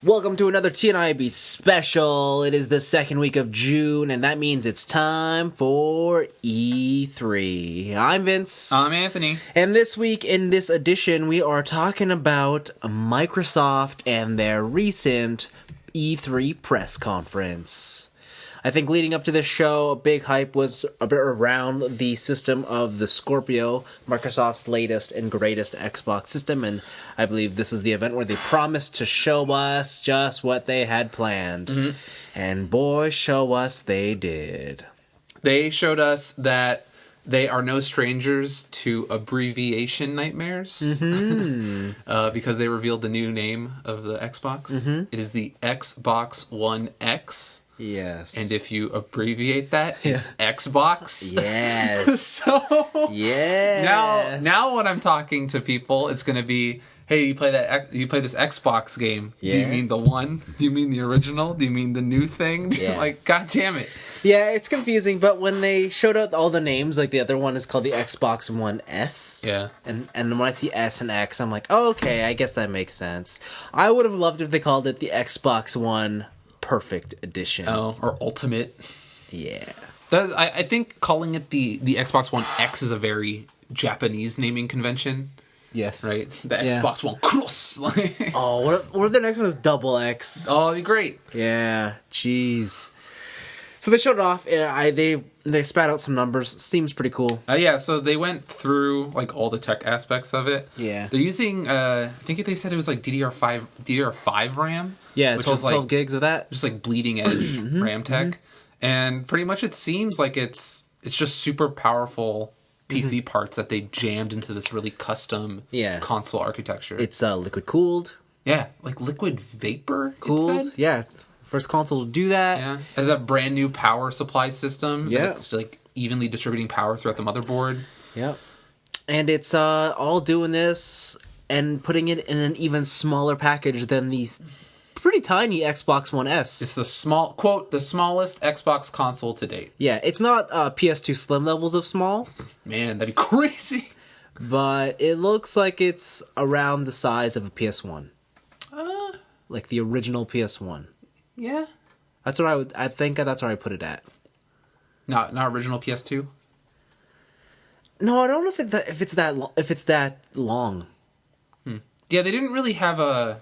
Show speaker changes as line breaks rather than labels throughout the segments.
Welcome to another tniab special. It is the second week of June, and that means it's time for E3. I'm Vince.
I'm Anthony.
And this week, in this edition, we are talking about Microsoft and their recent E3 press conference. I think leading up to this show, a big hype was a bit around the system of the Scorpio, Microsoft's latest and greatest Xbox system, and I believe this is the event where they promised to show us just what they had planned. Mm-hmm. And boy, show us they did.
They showed us that they are no strangers to abbreviation nightmares, because they revealed the new name of the Xbox. Mm-hmm. It is the Xbox One X.
Yes.
And if you abbreviate that, it's Xbox.
Yes.
So
yes.
Now when I'm talking to people, it's going to be, hey, you play this Xbox game. Yeah. Do you mean the one? Do you mean the original? Do you mean the new thing?
Yeah.
Like, God damn it.
Yeah, it's confusing, but when they showed out all the names, like the other one is called the Xbox One S.
Yeah.
And when I see S and X, I'm like, oh, okay, I guess that makes sense. I would have loved if they called it the Xbox One Perfect Edition.
Oh, or Ultimate.
Yeah.
I think calling it the Xbox One X is a very Japanese naming convention.
Yes.
Right? The Xbox One Cross.
Oh, what if the next one is Double X?
Oh, it'd be great.
Yeah. Jeez. So they showed it off. They spat out some numbers. Seems pretty cool.
Yeah, so they went through like all the tech aspects of it.
Yeah.
They're using I think they said it was like DDR5 RAM.
Yeah,
which
12,
is like
12 gigs of that.
Just like bleeding edge RAM tech. And pretty much it seems like it's just super powerful PC parts that they jammed into this really custom console architecture.
It's liquid cooled.
Yeah, like liquid vapor
cooled.
It said?
Yeah, it's the first console to do that.
Yeah, has a brand new power supply system.
Yeah,
it's like evenly distributing power throughout the motherboard.
Yep, and it's all doing this and putting it in an even smaller package than these pretty tiny Xbox One S.
It's the smallest Xbox console to date.
Yeah, it's not PS2 Slim levels of small.
Man, that'd be crazy.
But it looks like it's around the size of a PS1. Like the original PS1.
Yeah.
That's what I think that's where I put it at.
Not original PS2?
No, I don't know if it's that long.
Yeah, they didn't have a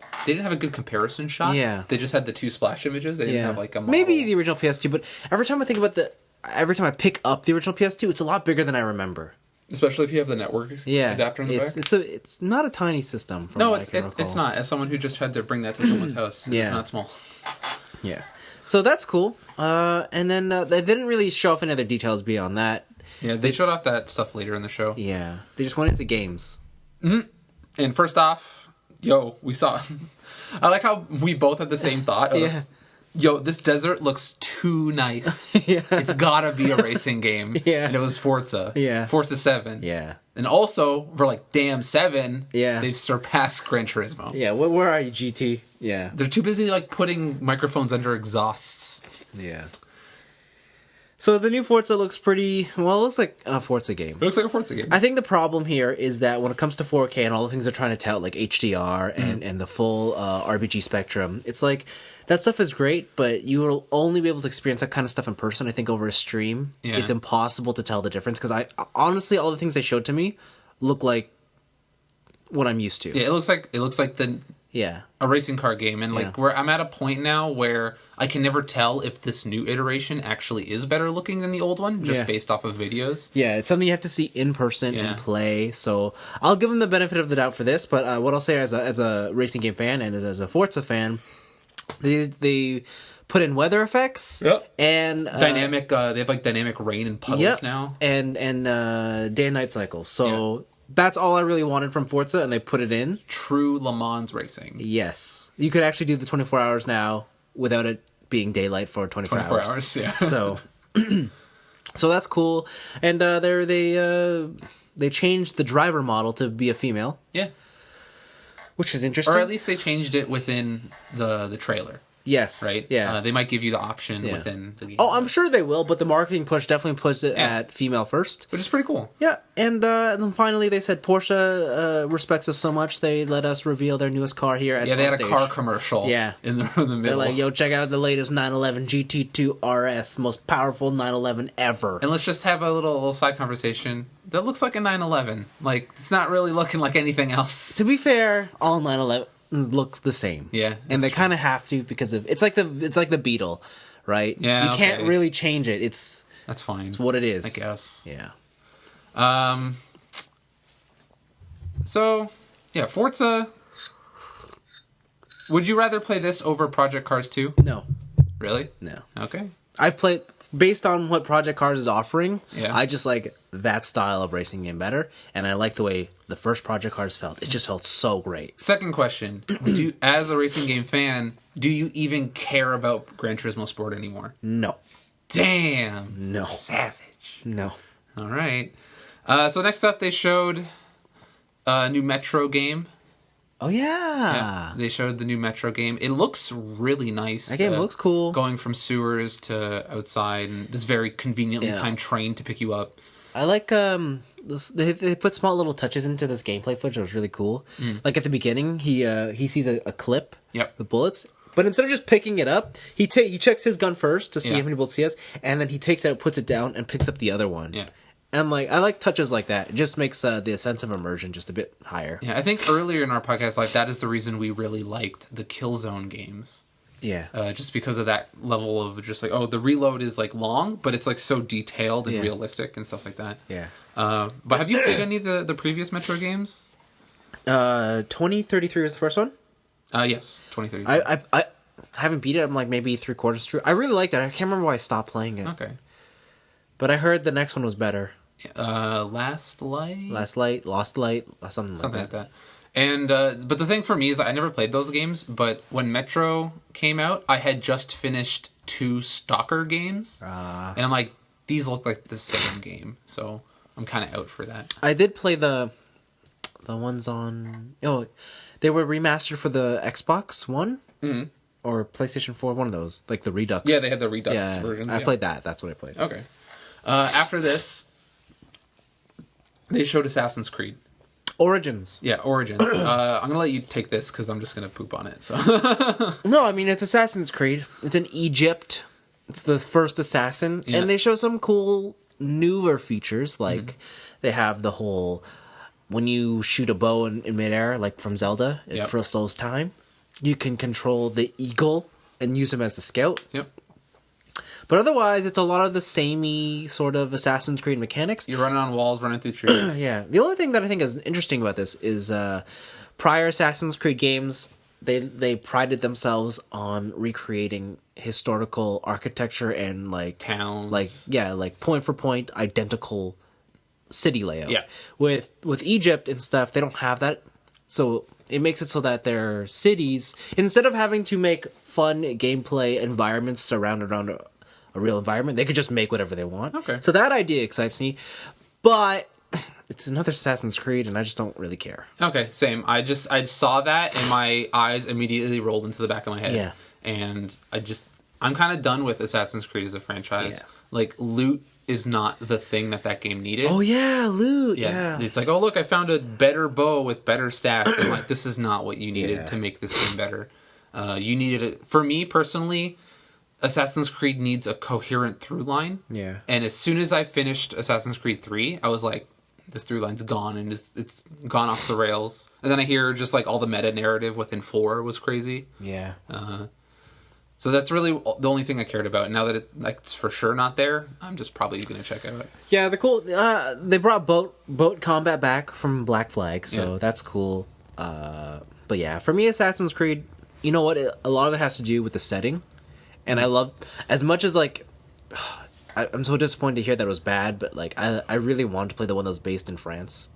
good comparison shot.
Yeah.
They just had the two splash images. They didn't have like a model.
Maybe the original PS2, but every time I pick up the original PS2, it's a lot bigger than I remember.
Especially if you have the network adapter in the back.
It's not a tiny system.
No, it's not. As someone who just had to bring that to someone's house, it's not small.
Yeah. So that's cool. And then they didn't really show off any other details beyond that.
Yeah, they showed off that stuff later in the show.
Yeah. They just went into games.
Mm-hmm. And first off, we saw... I like how we both had the same thought. This desert looks too nice. Yeah. It's gotta be a racing game. Yeah. And it was Forza.
Yeah.
Forza 7.
Yeah.
And also, we're like, damn, 7.
Yeah.
They've surpassed Gran Turismo.
Yeah, where are you, GT? Yeah.
They're too busy, like, putting microphones under exhausts.
Yeah. So the new Forza looks it looks like a Forza game.
It looks like a Forza game.
I think the problem here is that when it comes to 4K and all the things they're trying to tout, like HDR and the full RGB spectrum, it's like, that stuff is great, but you will only be able to experience that kind of stuff in person, I think, over a stream. Yeah. It's impossible to tell the difference, because honestly, all the things they showed to me look like what I'm used to.
Yeah, it looks like a racing car game, and where I'm at a point now where I can never tell if this new iteration actually is better looking than the old one, just based off of videos. Yeah, it's something you have to see in person and play. So I'll give them the benefit of the doubt for this, but what I'll say as a racing game fan and as a Forza fan, they put in weather effects and dynamic. They have like dynamic rain and puddles now,
and day and night cycles. So. Yeah. That's all I really wanted from Forza, and they put it in.
True Le Mans racing.
Yes. You could actually do the 24 hours now without it being daylight for 24 hours.
Yeah.
So that's cool. And they changed the driver model to be a female.
Yeah.
Which is interesting.
Or at least they changed it within the trailer.
Yes.
Right?
Yeah.
They might give you the option within the game.
Oh, I'm sure they will, but the marketing push definitely puts it at female first.
Which is pretty cool.
Yeah, and then finally they said Porsche respects us so much they let us reveal their newest car here at
they had a car commercial in the middle.
They're like, yo, check out the latest 911 GT2 RS, the most powerful 911 ever.
And let's just have a little side conversation. That looks like a 911. Like, it's not really looking like anything else.
To be fair, all 911 look the same.
Yeah,
and they kind of have to because of it's like the Beetle, right?
Yeah,
you can't really change it.
That's fine.
It's what it is,
I guess.
Yeah.
So yeah, Forza. Would you rather play this over Project Cars 2?
No.
Really?
No.
Okay.
I've played based on what Project Cars is offering.
Yeah.
I just like that style of racing game better, and I like the way the first Project Cars felt. It just felt so great.
Second question: as a racing game fan, do you even care about Gran Turismo Sport anymore?
No.
Damn.
No.
Savage.
No.
All right. So next up, they showed a new Metro game.
Oh, yeah.
They showed the new Metro game. It looks really nice.
That game looks cool.
Going from sewers to outside, and this very conveniently timed train to pick you up.
I like, they put small little touches into this gameplay footage that was really cool. Like at the beginning, he sees a clip with bullets, but instead of just picking it up, he checks his gun first to see how many bullets he has, and then he takes it out, puts it down, and picks up the other one.
Yeah.
And I like touches like that. It just makes the sense of immersion just a bit higher.
Yeah, I think earlier in our podcast, that is the reason we really liked the Killzone games.
Yeah.
Just because of that level of just the reload is long, but it's so detailed and realistic and stuff like that.
Yeah.
But have you played any of the previous Metro games?
2033 was the first one?
Yes, 2033.
I haven't beat it. I'm maybe 3/4 through. I really liked it. I can't remember why I stopped playing it.
Okay.
But I heard the next one was better.
Lost Light,
something like that.
And but the thing for me is I never played those games, but when Metro came out, I had just finished 2 Stalker games, and I'm like, these look like the same game, so I'm kind of out for that.
I did play the ones on they were remastered for the Xbox One or PlayStation 4, one of those, like the Redux.
Yeah, they had the Redux versions.
I played that. That's what I played.
Okay. After this, they showed Assassin's Creed.
Origins.
Yeah, Origins. I'm going to let you take this because I'm just going to poop on it. So.
No, I mean, it's Assassin's Creed. It's in Egypt. It's the first Assassin. Yeah. And they show some cool newer features. Like, they have the whole... When you shoot a bow in midair, like from Zelda, it slows time. You can control the eagle and use him as a scout.
Yep.
But otherwise, it's a lot of the samey sort of Assassin's Creed mechanics.
You're running on walls, running through trees.
Yeah. The only thing that I think is interesting about this is prior Assassin's Creed games, they prided themselves on recreating historical architecture and
towns.
Point for point identical city layout.
Yeah.
With Egypt and stuff, they don't have that. So it makes it so that their cities, instead of having to make fun gameplay environments surrounded around a real environment, they could just make whatever they want.
Okay.
So that idea excites me, but it's another Assassin's Creed, and I just don't really care.
Okay, same. I saw that, and my eyes immediately rolled into the back of my head.
Yeah.
And I'm kind of done with Assassin's Creed as a franchise. Yeah. Loot is not the thing that game needed.
Oh yeah, loot. Yeah.
It's oh look, I found a better bow with better stats, and this is not what you needed to make this game better. You needed it. For me personally, Assassin's Creed needs a coherent through line.
Yeah.
And as soon as I finished Assassin's Creed 3, I was like, this through line's gone, and it's gone off the rails. And then I hear just all the meta narrative within 4 was crazy.
Yeah.
So that's really the only thing I cared about. Now that it's for sure not there, I'm just probably going to check it out.
Yeah, they're cool. They brought boat combat back from Black Flag, so that's cool. But yeah, for me, Assassin's Creed, you know what? A lot of it has to do with the setting. And I love, as much as I'm so disappointed to hear that it was bad, but I really wanted to play the one that was based in France.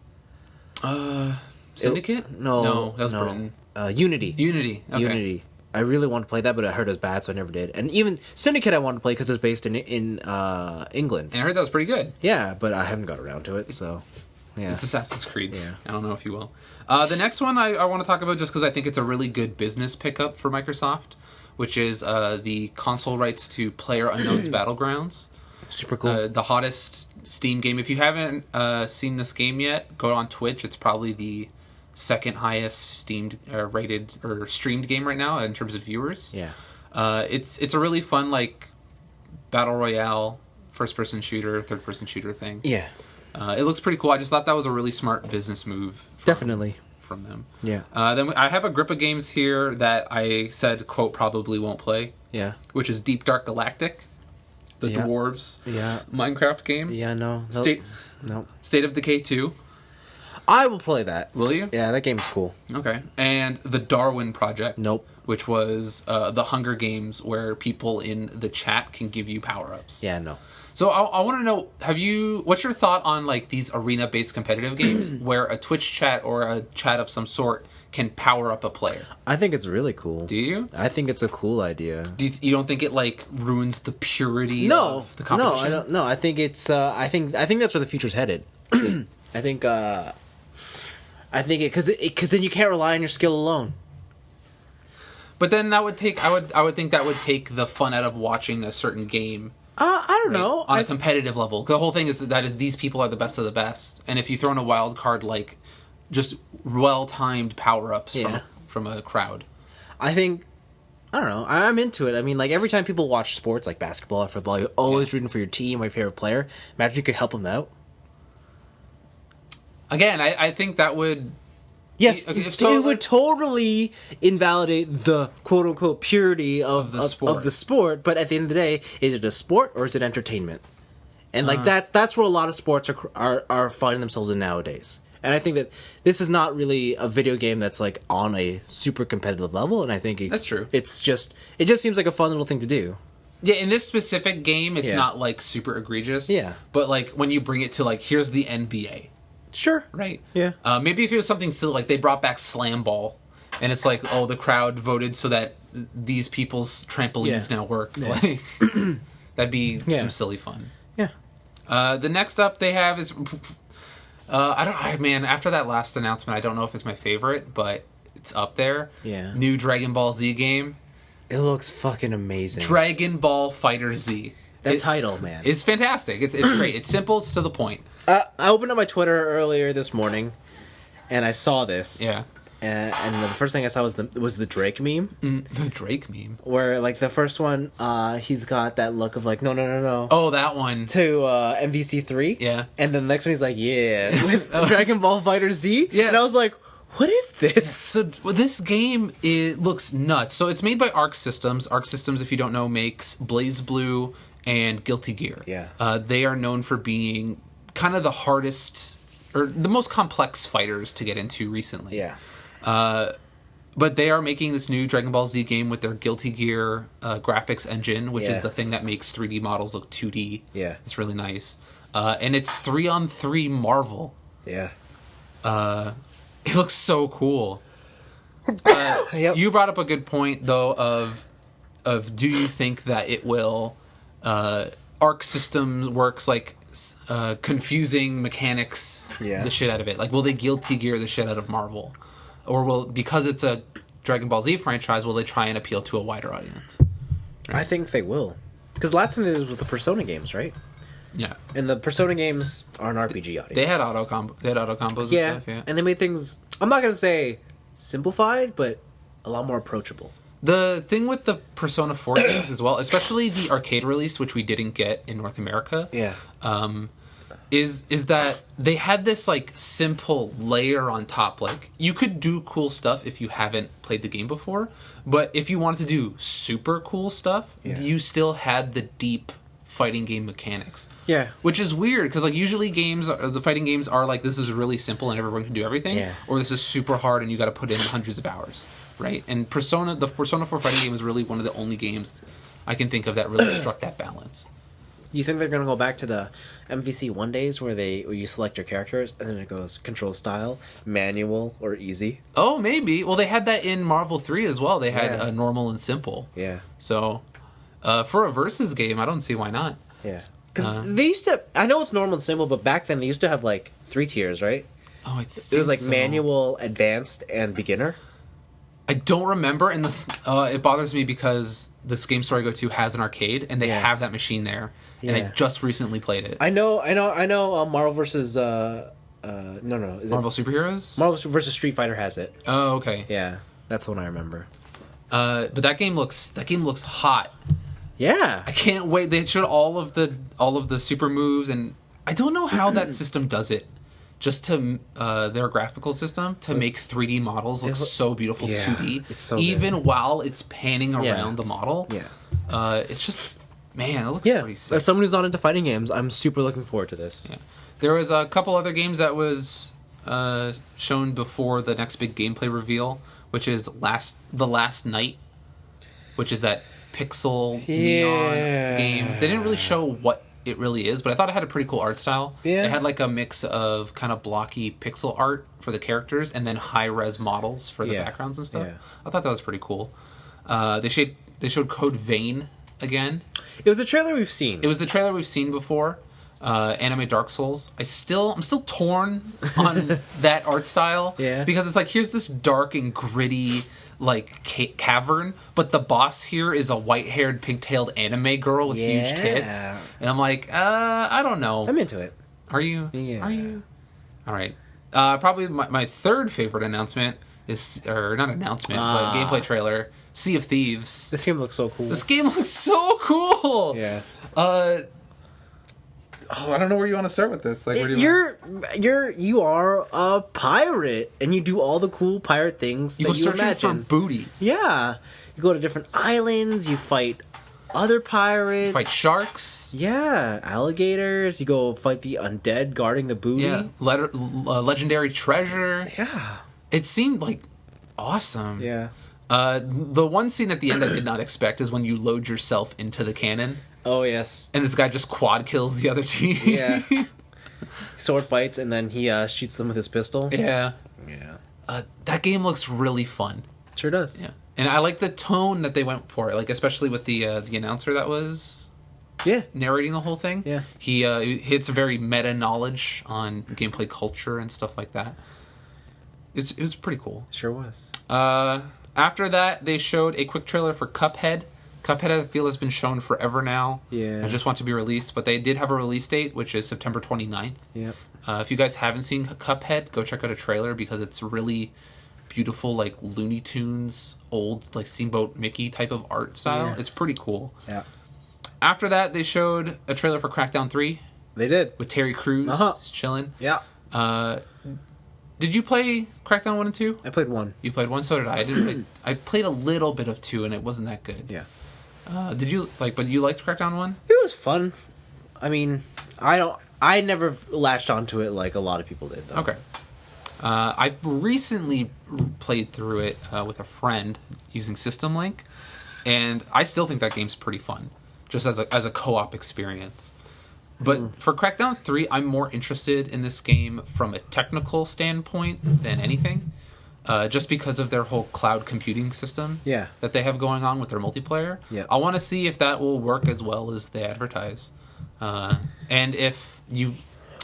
Syndicate? No, that was Britain.
Unity.
Okay.
Unity. I really wanted to play that, but I heard it was bad, so I never did. And even Syndicate I wanted to play because it was based in England.
And I heard that was pretty good.
Yeah, but I haven't got around to it, so... Yeah.
It's Assassin's Creed.
Yeah.
I don't know if you will. The next one I want to talk about, just because I think it's a really good business pickup for Microsoft, which is the console rights to PlayerUnknown's Battlegrounds.
Super cool.
The hottest Steam game. If you haven't seen this game yet, go on Twitch. It's probably the second highest Steamed rated or streamed game right now in terms of viewers.
Yeah.
It's a really fun like battle royale, first person shooter, third person shooter thing.
Yeah.
It looks pretty cool. I just thought that was a really smart business move.
Definitely.
From them.
Yeah.
Then I have a grip of games here that I said, quote, probably won't play.
Yeah.
Which is Deep Dark Galactic, the Dwarves Minecraft game.
Yeah, no.
State of Decay 2.
I will play that.
Will you?
Yeah, that game's cool.
Okay. And the Darwin Project.
Nope.
Which was the Hunger Games where people in the chat can give you power-ups.
Yeah, no.
So I want to know, what's your thought on like these arena-based competitive games where a Twitch chat or a chat of some sort can power up a player?
I think it's really cool.
Do you?
I think it's a cool idea.
You don't think it like ruins the purity of the competition?
No, I don't. No, I think it's. I think that's where the future's headed. I think it because then you can't rely on your skill alone.
But then that would take. I would think that would take the fun out of watching a certain game.
I don't know.
On a competitive level. The whole thing is these people are the best of the best. And if you throw in a wild card, like, just well-timed power-ups from a crowd.
I don't know. I'm into it. I mean, like, every time people watch sports, like basketball or football, you're always rooting for your team or your favorite player. Imagine you could help them out.
Again, I think that would...
Yes, it would totally invalidate the quote-unquote purity of the sport. But at the end of the day, is it a sport or is it entertainment? And like that's where a lot of sports are finding themselves in nowadays. And I think that this is not really a video game that's like on a super competitive level. And I think
that's true.
It just seems like a fun little thing to do.
Yeah, in this specific game, it's not like super egregious.
Yeah,
but like when you bring it to like here's the NBA.
Sure.
Right?
Yeah.
Maybe if it was something silly, like they brought back Slam Ball, and it's like, oh, the crowd voted so that these people's trampolines now work. Yeah. Like, that'd be some silly fun.
Yeah.
The next up they have is... after that last announcement, I don't know if it's my favorite, but it's up there.
Yeah.
New Dragon Ball Z game.
It looks fucking amazing.
Dragon Ball Fighter Z.
That title, man.
It's fantastic. It's great. It's simple. It's to the point.
I opened up my Twitter earlier this morning, and I saw this.
Yeah.
And the first thing I saw was the Drake meme.
The Drake meme? Where,
like, the first one, he's got that look of, like, no.
Oh, that one.
To MVC3.
Yeah.
And then the next one, he's like, yeah, with Dragon Ball Fighter Z.
Yes.
And I was like, what is this?
So this game looks nuts. So it's made by Arc Systems. Arc Systems, if you don't know, makes BlazBlue and Guilty Gear.
Yeah.
They are known for being kind of the hardest or the most complex fighters to get into recently.
Yeah.
But they are making this new Dragon Ball Z game with their Guilty Gear graphics engine, which is the thing that makes 3D models look 2D.
Yeah.
It's really nice. And it's 3-on-3 Marvel.
Yeah.
It looks so cool.
Yep.
You brought up a good point, though, of do you think that it will... Arc System works like confusing mechanics the shit out of it. Like, will they Guilty Gear the shit out of Marvel? Or because it's a Dragon Ball Z franchise, will they try and appeal to a wider audience?
Right? I think they will. Because last time they did was with the Persona games, right?
Yeah.
And the Persona games are an RPG audience.
They had auto combos and stuff, yeah.
And they made things, I'm not going to say simplified, but a lot more approachable.
The thing with the Persona 4 games as well, especially the arcade release, which we didn't get in North America, is that they had this like simple layer on top. Like, you could do cool stuff if you haven't played the game before, but if you wanted to do super cool stuff, you still had the deep fighting game mechanics.
Yeah.
Which is weird, because like usually the fighting games are like, this is really simple and everyone can do everything, or this is super hard and you got to put in hundreds of hours. Right, and the Persona 4 fighting game is really one of the only games I can think of that really struck that balance.
You think they're going to go back to the MVC1 days where you select your characters and then it goes control style, manual, or easy?
Oh, maybe. Well, they had that in Marvel 3 as well. They had normal and simple.
Yeah.
So, for a versus game, I don't see why not.
Yeah. Because they used to... I know it's normal and simple, but back then they used to have like 3 tiers, right?
Oh, I think
it was like manual, advanced, and beginner.
I don't remember, and it bothers me because this game store I go to has an arcade, and they have that machine there, and I just recently played it.
I know. Marvel versus Marvel
Superheroes.
Marvel versus Street Fighter has it.
Oh, okay.
Yeah, that's the one I remember.
But that game looks hot.
Yeah,
I can't wait. They showed all of the super moves, and I don't know how that system does it. Just to their graphical system to make 3D models look so beautiful 2D.
It's so
even
good.
While it's panning around the model. Yeah. It's just, man, it looks pretty sick.
As someone who's not into fighting games, I'm super looking forward to this.
Yeah. There was a couple other games that was shown before the next big gameplay reveal, which is The Last Night, which is that pixel neon game. They didn't really show what it really is, but I thought it had a pretty cool art style. Yeah. It had like a mix of kind of blocky pixel art for the characters and then high-res models for the backgrounds and stuff. Yeah. I thought that was pretty cool. They showed Code Vein again.
It was the trailer we've seen.
It was the trailer we've seen before. Anime Dark Souls. I'm still torn on that art style. Yeah. Because it's like, here's this dark and gritty like cavern, but the boss here is a white-haired, pigtailed anime girl with huge tits, and I'm like, I don't know.
I'm into it.
Are you? Yeah. Are you? All right. Probably my third favorite announcement is, or not announcement, but gameplay trailer. Sea of Thieves.
This game looks so cool.
Yeah. I don't know where you want to start with this. Like,
you are a pirate, and you do all the cool pirate things
you
that you imagine.
For booty.
Yeah, you go to different islands. You fight other pirates.
Fight sharks.
Yeah, alligators. You go fight the undead guarding the booty.
Yeah, legendary treasure.
Yeah,
it seemed like awesome.
Yeah.
The one scene at the end I did not expect is when you load yourself into the cannon.
Oh, yes.
And this guy just quad kills the other team.
Yeah. Sword fights, and then he shoots them with his pistol.
Yeah.
Yeah.
That game looks really fun.
Sure does.
Yeah. And I like the tone that they went for, like, especially with the announcer that was narrating the whole thing.
Yeah.
He hits a very meta-knowledge on gameplay culture and stuff like that. It was pretty cool.
Sure was.
After that, they showed a quick trailer for Cuphead. Cuphead, I feel, has been shown forever now.
Yeah.
I just want to be released. But they did have a release date, which is September 29th.
Yeah.
If you guys haven't seen Cuphead, go check out a trailer because it's really beautiful, like Looney Tunes, old, like Steamboat Mickey type of art style. Yeah. It's pretty cool.
Yeah.
After that, they showed a trailer for Crackdown 3.
They did.
With Terry Crews. He's chilling.
Yeah.
Did you play Crackdown 1 and 2?
I played 1.
You played 1? So did I. I played a little bit of 2, and it wasn't that good.
Yeah.
Did you but you liked Crackdown 1?
It was fun. I mean, I never latched onto it like a lot of people did, though.
Okay. I recently played through it with a friend using System Link, and I still think that game's pretty fun, just as a co-op experience. But for Crackdown 3, I'm more interested in this game from a technical standpoint than anything. Just because of their whole cloud computing system that they have going on with their multiplayer.
Yeah.
I want to see if that will work as well as they advertise. And if you...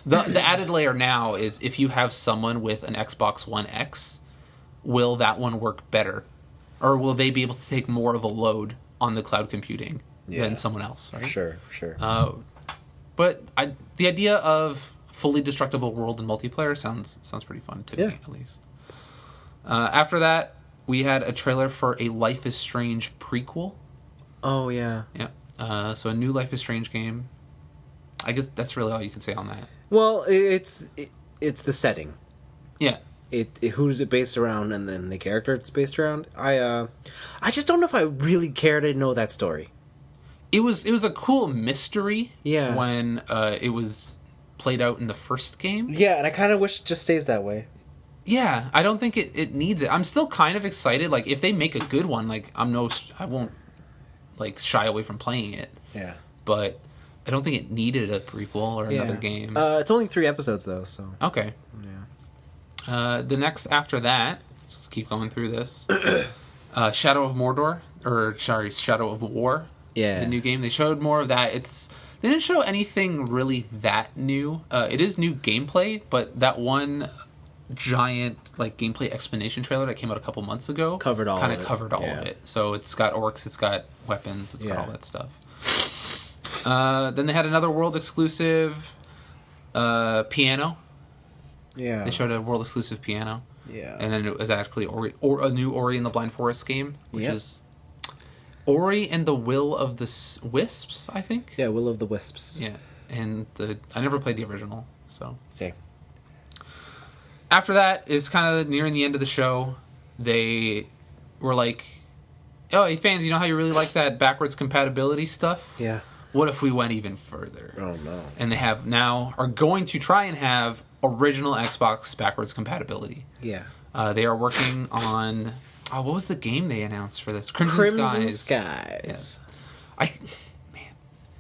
The added layer now is if you have someone with an Xbox One X, will that one work better? Or will they be able to take more of a load on the cloud computing than someone else, right?
Sure.
But the idea of fully destructible world and multiplayer sounds pretty fun to me, at least. After that, we had a trailer for a Life is Strange prequel.
Oh, yeah.
Yeah. So a new Life is Strange game. I guess that's really all you can say on that.
Well, it's the setting.
Yeah.
Who's it based around, and then the character it's based around. I just don't know if I really care to know that story.
It was a cool mystery.
Yeah.
When it was played out in the first game.
Yeah, and I kind of wish it just stays that way.
Yeah, I don't think it needs it. I'm still kind of excited. Like, if they make a good one, like, I won't, like, shy away from playing it.
Yeah.
But I don't think it needed a prequel or another game.
It's only 3 episodes, though, so...
Okay. Yeah. The next after that, let's keep going through this, Shadow of Mordor, Shadow of War.
Yeah.
The new game. They showed more of that. They didn't show anything really that new. It is new gameplay, but that one giant like gameplay explanation trailer that came out a couple months ago
covered all
of it. So it's got orcs, it's got weapons, it's got all that stuff. Then they had another world exclusive piano. Yeah. They showed a world exclusive piano. Yeah. And then it was actually a new Ori and the Blind Forest game, which is Ori and the Will of the Wisps, I think.
Yeah, Will of the Wisps.
Yeah. And I never played the original, so.
Same.
After that is kind of nearing the end of the show. They were like, "Oh, hey fans, you know how you really like that backwards compatibility stuff?
Yeah.
What if we went even further?"
Oh no.
And they are going to try and have original Xbox backwards compatibility.
Yeah.
They are working on what was the game they announced for this? Crimson
Skies.
Yeah.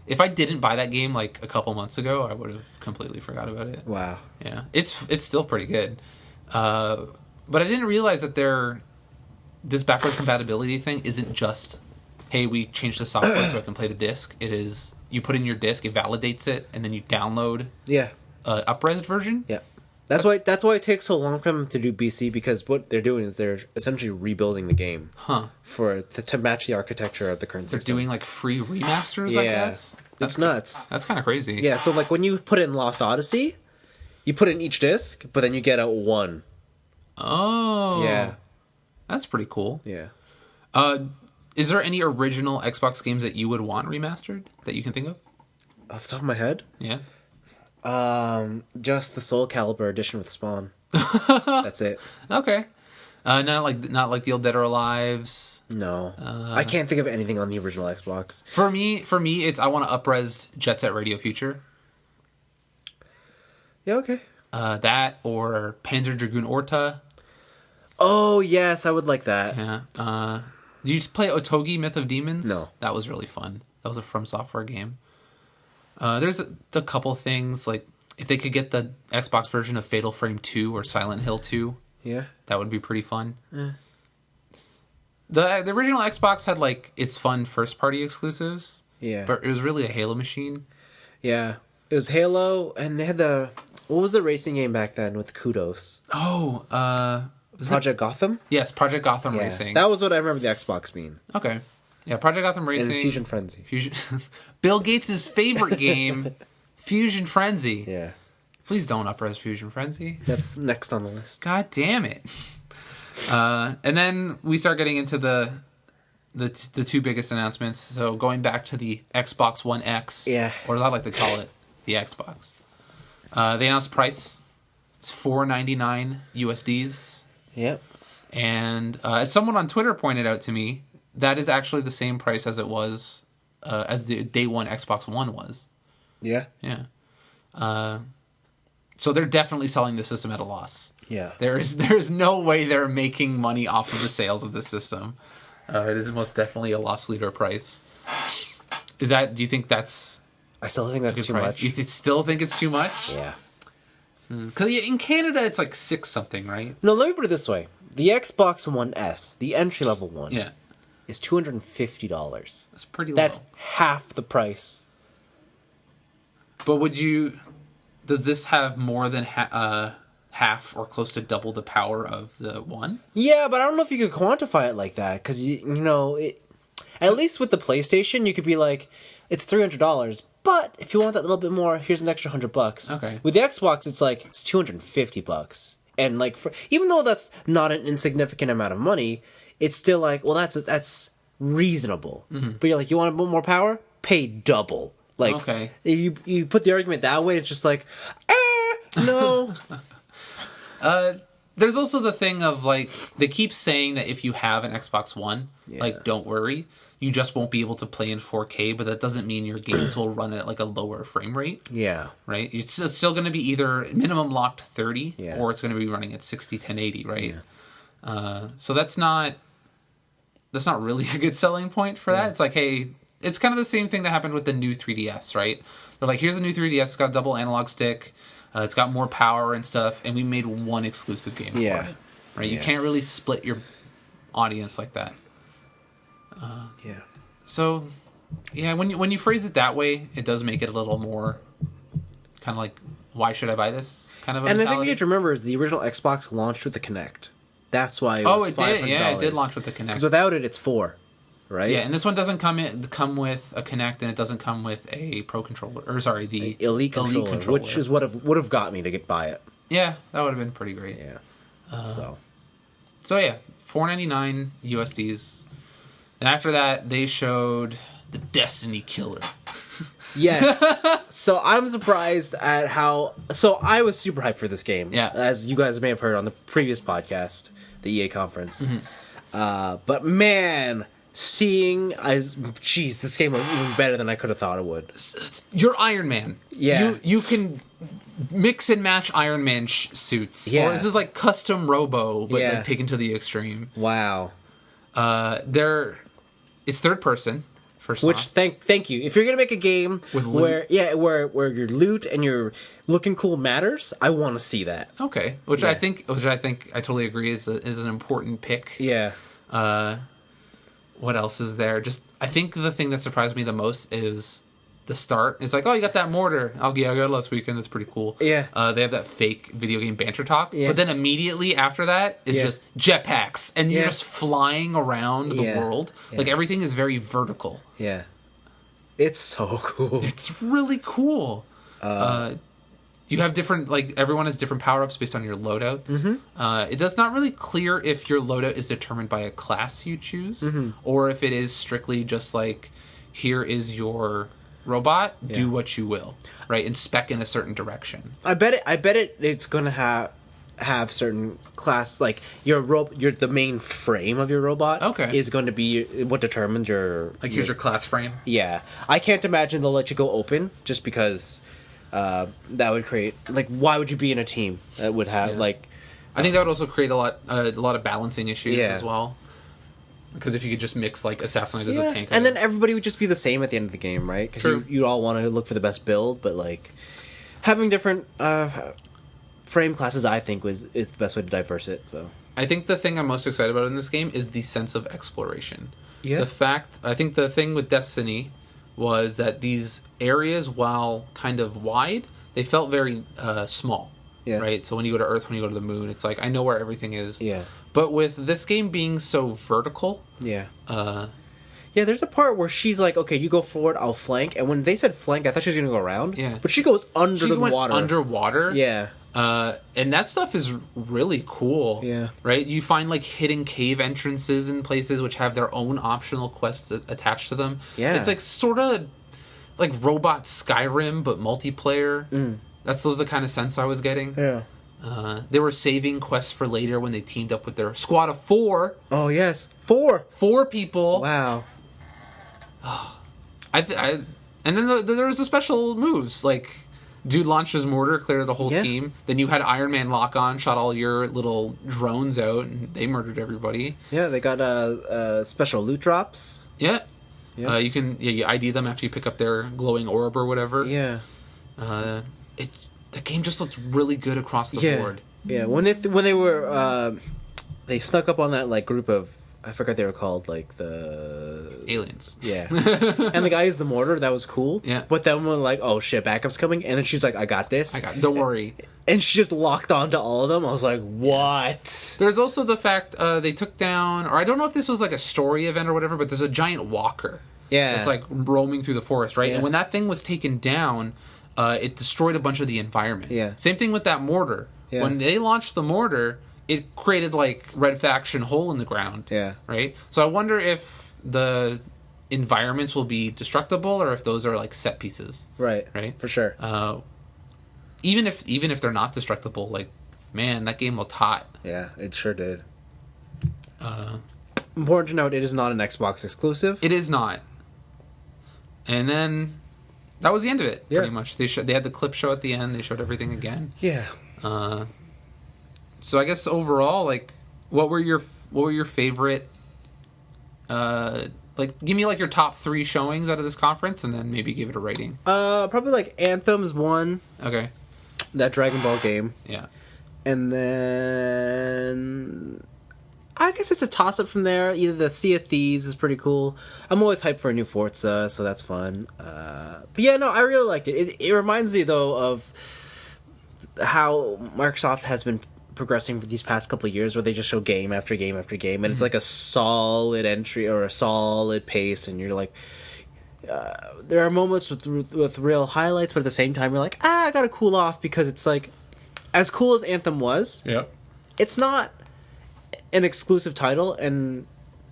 If I didn't buy that game like a couple months ago, I would have completely forgot about it.
Wow.
Yeah. It's still pretty good. But I didn't realize that this backwards compatibility thing isn't just, hey, we changed the software so I can play the disc. It is, you put in your disc, it validates it, and then you download up-resed version.
Yeah. That's why it takes so long for them to do BC, because what they're doing is they're essentially rebuilding the game to match the architecture of the current system.
They're doing like free remasters, I guess.
That's nuts.
That's kind of crazy.
Yeah, so like when you put in Lost Odyssey, you put in each disc, but then you get out one.
Oh.
Yeah.
That's pretty cool.
Yeah.
Is there any original Xbox games that you would want remastered that you can think of?
Off the top of my head?
Yeah.
Just the Soul Calibur edition with Spawn. That's it.
Okay. Not like the old Dead or Alives.
No. I can't think of anything on the original Xbox.
For me, it's I want to up-res Jet Set Radio Future.
Yeah, okay.
That or Panzer Dragoon Orta.
Oh, yes, I would like that.
Yeah. Did you play Otogi Myth of Demons?
No.
That was really fun. That was a From Software game. There's a couple things, like if they could get the Xbox version of Fatal Frame 2 or Silent Hill 2, that would be pretty fun. The original Xbox had like its fun first party exclusives, but it was really a Halo machine.
Yeah, it was Halo, and they had what was the racing game back then with Kudos?
Oh,
Project Gotham?
Yes, Project Gotham Racing.
That was what I remember the Xbox being.
Okay. Yeah, Project Gotham Racing.
And Fusion Frenzy.
Bill Gates' favorite game, Fusion Frenzy.
Yeah.
Please don't up-res Fusion Frenzy.
That's next on the list.
God damn it. And then we start getting into the two biggest announcements. So going back to the Xbox One X, or as I like to call it, the Xbox. They announced price. It's $4.99 USDs.
Yep.
And as someone on Twitter pointed out to me, that is actually the same price as it was, as the day one Xbox One was.
Yeah.
Yeah. So they're definitely selling the system at a loss.
Yeah.
There is no way they're making money off of the sales of the system. It is most definitely a loss leader price. Do you think that's...
I still think that's too much.
You still think it's too much?
Yeah.
Because in Canada, it's like 6 something, right?
No, let me put it this way. The Xbox One S, the entry-level one, is $250.
That's pretty low.
That's half the price.
But does this have more than half or close to double the power of the one?
Yeah, but I don't know if you could quantify it like that, because, at least with the PlayStation, you could be like, it's $300, but if you want that little bit more, here's an extra $100.
Okay.
With the Xbox, it's like, it's $250. And like, even though that's not an insignificant amount of money, it's still like, well, that's reasonable. Mm-hmm. But you're like, you want a bit more power? Pay double. Like,
okay.
If you put the argument that way, it's just like, no.
There's also the thing of like, they keep saying that if you have an Xbox One, like, don't worry. You just won't be able to play in 4K, but that doesn't mean your games will run at like a lower frame rate. Yeah. Right? It's still going to be either minimum locked 30 or it's going to be running at 60, 1080, right? Yeah. So that's not really a good selling point for that. It's like, hey, it's kind of the same thing that happened with the new 3DS, right? They're like, here's a new 3DS, it's got a double analog stick, it's got more power and stuff, and we made one exclusive game for it. Right? You can't really split your audience like that. So, when you phrase it that way, it does make it a little more kind of like, why should I buy this kind of a
mentality.
And
I think what you have to remember is the original Xbox launched with the Kinect. That's why it was $500.
Did. Yeah, it did launch with the Kinect.
Because without it, it's $4. Right?
Yeah, and this one doesn't come with a Kinect, and it doesn't come with a Pro controller. Or sorry, the
Elite controller, which is what would have got me to buy it.
Yeah, that would have been pretty great.
Yeah.
So yeah, $4.99 USDs, and after that they showed the Destiny killer.
Yes. So I'm surprised at how. So I was super hyped for this game.
Yeah.
As you guys may have heard on the previous podcast, the EA conference. Mm-hmm. But man. This game was even better than I could have thought it would.
You're Iron Man.
Yeah.
You can mix and match Iron Man suits.
Yeah.
Or this is like custom Robo, but like taken to the extreme.
Wow.
It's third person. First
Which
off.
thank you. If you're gonna make a game where your loot and your looking cool matters, I want to see that.
Okay. Which I think I totally agree is an important pick.
Yeah.
What else is there? I think the thing that surprised me the most is the start. It's like, oh, you got that mortar. Oh, yeah, I got it last weekend. That's pretty cool.
Yeah.
They have that fake video game banter talk. Yeah. But then immediately after that is just jetpacks. And you're just flying around the world. Yeah. Like, everything is very vertical.
Yeah. It's so cool.
It's really cool. You have different, like, everyone has different power-ups based on your loadouts. Mm-hmm. It does not really clear if your loadout is determined by a class you choose, or if it is strictly just like, here is your robot, do what you will, right? And spec in a certain direction.
I bet it's gonna have certain class, like the main frame of your robot is going to be what determines your
here's your class frame.
Yeah, I can't imagine they'll let you go open just because. That would create, like, why would you be in a team that would have like?
I think that would also create a lot of balancing issues as well. Because if you could just mix like Assassinate as a tank,
and then everybody would just be the same at the end of the game, right? Because you all want to look for the best build, but like having different frame classes, I think is the best way to diverse it. So
I think the thing I'm most excited about in this game is the sense of exploration.
Yeah,
I think the thing with Destiny was that these areas, while kind of wide, they felt very small. Yeah. Right? So when you go to Earth, when you go to the moon, it's like, I know where everything is.
Yeah.
But with this game being so vertical...
Yeah. There's a part where she's like, okay, you go forward, I'll flank. And when they said flank, I thought she was going to go around. Yeah. But she goes under the water.
Underwater.
Yeah.
And that stuff is really cool.
Yeah.
Right? You find like hidden cave entrances in places which have their own optional quests attached to them.
Yeah.
It's like sort of like Robot Skyrim, but multiplayer. Those are the kind of sense I was getting.
Yeah.
They were saving quests for later when they teamed up with their squad of 4.
Oh, yes. 4
people.
Wow.
And then there was the special moves, like dude launched his mortar, cleared the whole team. Then you had Iron Man lock on, shot all your little drones out, and they murdered everybody.
Yeah, they got special loot drops.
Yeah. You ID them after you pick up their glowing orb or whatever.
Yeah.
The game just looked really good across the board.
Yeah, when they were they snuck up on that like group of, I forgot they were called, like the
aliens.
Yeah. And the guy used the mortar, that was cool.
Yeah.
But then we're like, oh shit, backup's coming, and then she's like, I got this.
Don't worry.
And she just locked onto all of them. I was like, what?
There's also the fact they took down, or I don't know if this was like a story event or whatever, but there's a giant walker.
Yeah.
It's like roaming through the forest, right?
Yeah.
And when that thing was taken down, it destroyed a bunch of the environment.
Yeah.
Same thing with that mortar. Yeah. When they launched the mortar, it created like Red Faction hole in the ground.
Yeah.
Right? So I wonder if the environments will be destructible or if those are like set pieces.
Right.
Right?
For sure.
Even if they're not destructible, like, man, that game looked hot.
Yeah, it sure did. Important to note, it is not an Xbox exclusive.
It is not. And then that was the end of it, pretty much. They had the clip show at the end. They showed everything again.
Yeah.
So I guess overall, like, what were your favorite? Like, give me like your top 3 showings out of this conference, and then maybe give it a rating.
Probably like Anthem's one.
Okay.
That Dragon Ball game.
Yeah.
And then I guess it's a toss-up from there. Either the Sea of Thieves is pretty cool. I'm always hyped for a new Forza, so that's fun. But yeah, no, I really liked it. It reminds me, though, of how Microsoft has been progressing for these past couple of years, where they just show game after game after game, and it's like a solid entry or a solid pace, and you're like, there are moments with real highlights, but at the same time, you're like, I gotta cool off, because it's like, as cool as Anthem was, it's not an exclusive title, and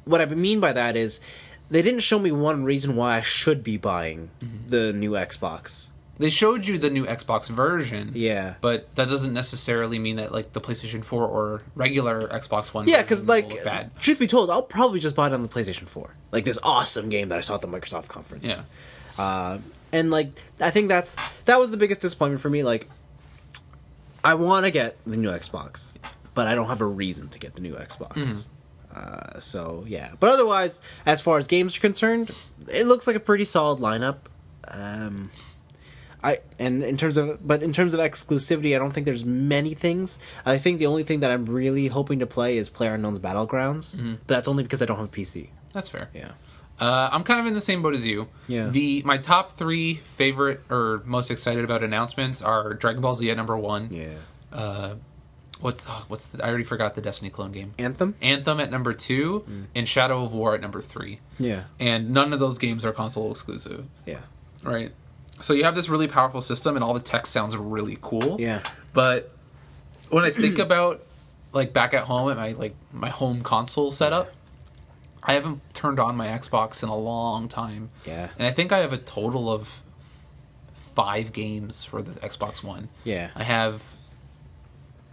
what I mean by that is, they didn't show me one reason why I should be buying the new Xbox.
They showed you the new Xbox version.
Yeah.
But that doesn't necessarily mean that, like, the PlayStation 4 or regular Xbox One...
Yeah, because, like, truth be told, I'll probably just buy it on the PlayStation 4. Like, this awesome game that I saw at the Microsoft conference.
Yeah.
And, like, I think that was the biggest disappointment for me. Like, I want to get the new Xbox, but I don't have a reason to get the new Xbox. So, yeah. But otherwise, as far as games are concerned, it looks like a pretty solid lineup. In terms of exclusivity, I don't think there's many things. I think the only thing that I'm really hoping to play is PlayerUnknown's Battlegrounds, but that's only because I don't have a PC.
That's fair.
Yeah.
I'm kind of in the same boat as you.
Yeah.
My top 3 favorite or most excited about announcements are Dragon Ball Z at number 1.
Yeah.
I already forgot the Destiny clone game.
Anthem
at number 2, and Shadow of War at number 3.
Yeah.
And none of those games are console exclusive.
Yeah.
Right. So you have this really powerful system, and all the tech sounds really cool.
Yeah.
But when I think about, like, back at home at my home console setup, I haven't turned on my Xbox in a long time.
Yeah.
And I think I have a total of 5 games for the Xbox One.
Yeah.
I have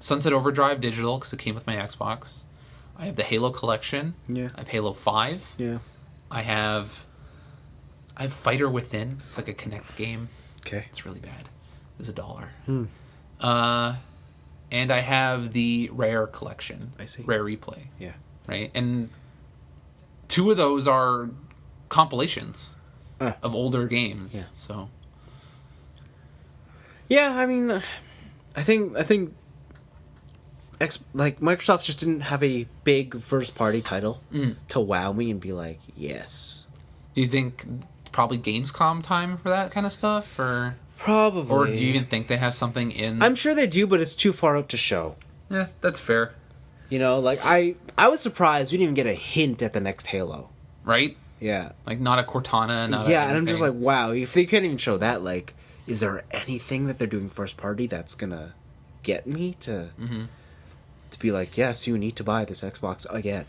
Sunset Overdrive digital, because it came with my Xbox. I have the Halo collection.
Yeah.
I have Halo 5.
Yeah.
I have Fighter Within. It's like a Kinect game.
Okay.
It's really bad. It was $1. And I have the Rare collection.
I see.
Rare Replay.
Yeah.
Right? And 2 of those are compilations of older games.
Yeah.
So.
Yeah, I mean, I think Microsoft just didn't have a big first-party title to wow me and be like, yes.
Do you think probably Gamescom time for that kind of stuff, or
probably?
Or do you even think they have something in?
I'm sure they do, but it's too far out to show.
Yeah, that's fair.
You know, like I was surprised we didn't even get a hint at the next Halo.
Right?
Yeah.
Like not a Cortana. Not
yeah, and I'm just like, wow. If they can't even show that, like, is there anything that they're doing first party that's gonna get me to be like, yes, you need to buy this Xbox again.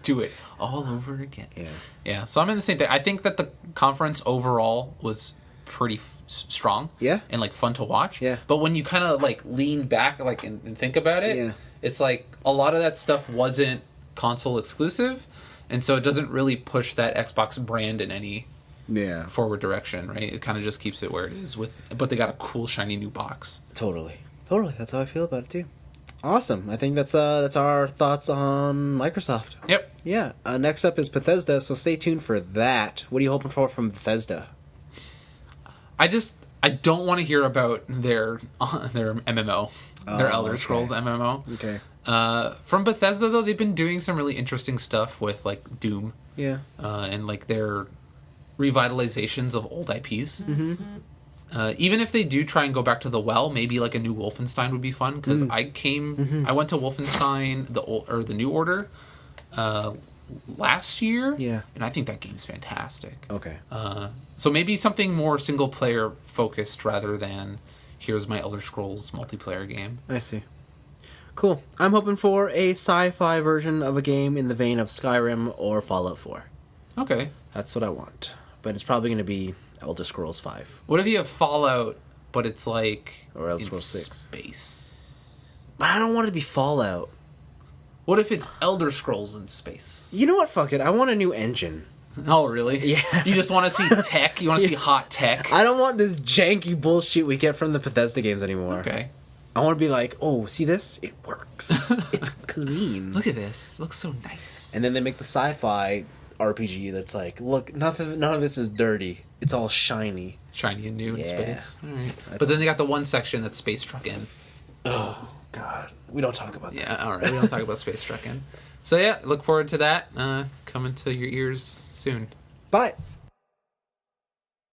Do it all over again.
Yeah.
So I'm in the same thing. I think that the conference overall was pretty strong.
Yeah.
And like fun to watch.
Yeah.
But when you kind of like lean back like and think about it, it's like a lot of that stuff wasn't console exclusive, and so it doesn't really push that Xbox brand in any forward direction, right? It kind of just keeps it where it is but they got a cool shiny new box.
Totally. That's how I feel about it too. Awesome. I think that's our thoughts on Microsoft.
Yep.
Yeah. Next up is Bethesda, so stay tuned for that. What are you hoping for from Bethesda?
I don't want to hear about their MMO, their Elder Scrolls MMO.
Okay.
From Bethesda though, they've been doing some really interesting stuff with like Doom.
Yeah.
And like their revitalizations of old IPs. Even if they do try and go back to the well, maybe like a new Wolfenstein would be fun, because I went to Wolfenstein the New Order last year, and I think that game's fantastic.
Okay.
So maybe something more single player focused rather than here's my Elder Scrolls multiplayer game.
I see. Cool. I'm hoping for a sci-fi version of a game in the vein of Skyrim or Fallout 4.
Okay.
That's what I want. But it's probably going to be Elder Scrolls 5.
What if you have Fallout, but it's like
or Elder Scrolls 6
space?
But I don't want it to be Fallout.
What if it's Elder Scrolls in space?
You know what? Fuck it. I want a new engine.
Oh, really?
Yeah.
You just want to see tech? You want to see hot tech?
I don't want this janky bullshit we get from the Bethesda games anymore.
Okay.
I want to be like, oh, see this? It works. It's clean.
Look at this. It looks so nice.
And then they make the sci-fi RPG that's like, look, none of this is dirty. It's all shiny.
Shiny and new in space. All right. But then they got the one section that's Space Truckin'.
Oh, God. We don't talk about that.
Yeah, all right. We don't talk about Space Truckin'. So, yeah, look forward to that coming to your ears soon.
Bye.